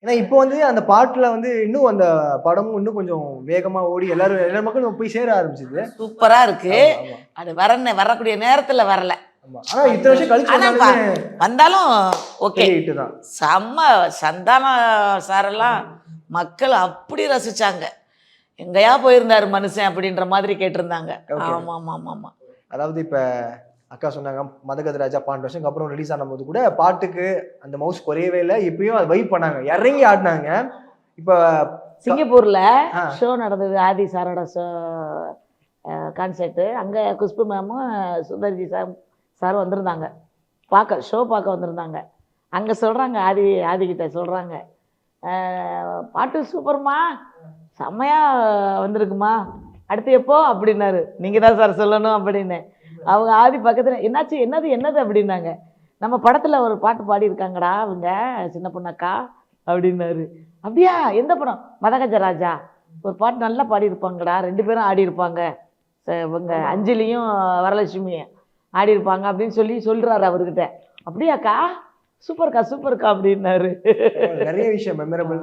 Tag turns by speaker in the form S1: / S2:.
S1: ஏன்னா இப்போ வந்து அந்த பாட்டுல வந்து இன்னும் அந்த படமும் இன்னும் கொஞ்சம் வேகமா ஓடி எல்லா மக்களும் போய் சேர ஆரம்பிச்சது.
S2: சூப்பரா இருக்கு.
S1: ஆமா, ஆமா,
S2: அது வரக்கூடிய நேரத்துல வரல.
S1: ஆமா. ஆனா இத்தனை வருஷம் கழிச்சு
S2: ஆனா
S1: வந்தாலுமே
S2: வந்தாலும் ஓகே.
S1: பெரிய ஹிட் தான்.
S2: செம்ம. சந்தான சாரெல்லாம் மக்கள் அப்படி ரசிச்சாங்க. எங்கேயா போயிருந்தாரு மனுஷன் அப்படின்ற மாதிரி கேட்டிருந்தாங்க.
S1: ஓகே.
S2: ஆமா ஆமா ஆமா ஆமா.
S1: அதாவது இப்ப அக்கா சொன்னாங்க மதகஜராஜா 12 வருஷத்துக்கு அப்புறம் ரிலீஸ் ஆனபோது கூட பாட்டுக்கு அந்த மவுஸ் குறையவே இல்லை. இப்பயும் அதை வைப் பண்ணாங்க, இறங்கி ஆடினாங்க. இப்ப
S2: சிங்கப்பூர்ல
S1: ஆ.
S2: ஷோ நடந்தது, ஆதி சாரோட ஷோ கான்சர்ட்டு. அங்கே குஷ்பு மேமும் சுந்தர்ஜி சார் வந்திருந்தாங்க, ஷோ பார்க்க வந்திருந்தாங்க. அங்கே சொல்கிறாங்க, ஆதிக்கிட்ட சொல்கிறாங்க, பாட்டு சூப்பர்மா, செம்மையாக வந்திருக்குமா, அடுத்து எப்போ அப்படின்னாரு. நீங்கள் தான் சார் சொல்லணும் அப்படின்னு. அவங்க ஆதி பக்கத்தில் என்னாச்சு, என்னது அப்படின்னாங்க. நம்ம படத்தில் ஒரு பாட்டு பாடியிருக்காங்கடா அவங்க சின்ன பொண்ணக்கா அப்படின்னாரு. அப்படியா, எந்த படம்? மதகஜராஜா. ஒரு பாட்டு நல்லா பாடியிருப்பாங்கடா, 2 பேரும் ஆடி இருப்பாங்க, இவங்க அஞ்சலியும் வரலட்சுமியும் ஆடி இருப்பாங்க அப்படின்னு சொல்றாரு அவர்கிட்ட. அப்படியாக்கா, சூப்பர்க்கா அப்படின்னாரு.
S1: நிறைய விஷயம் மெமரபிள்.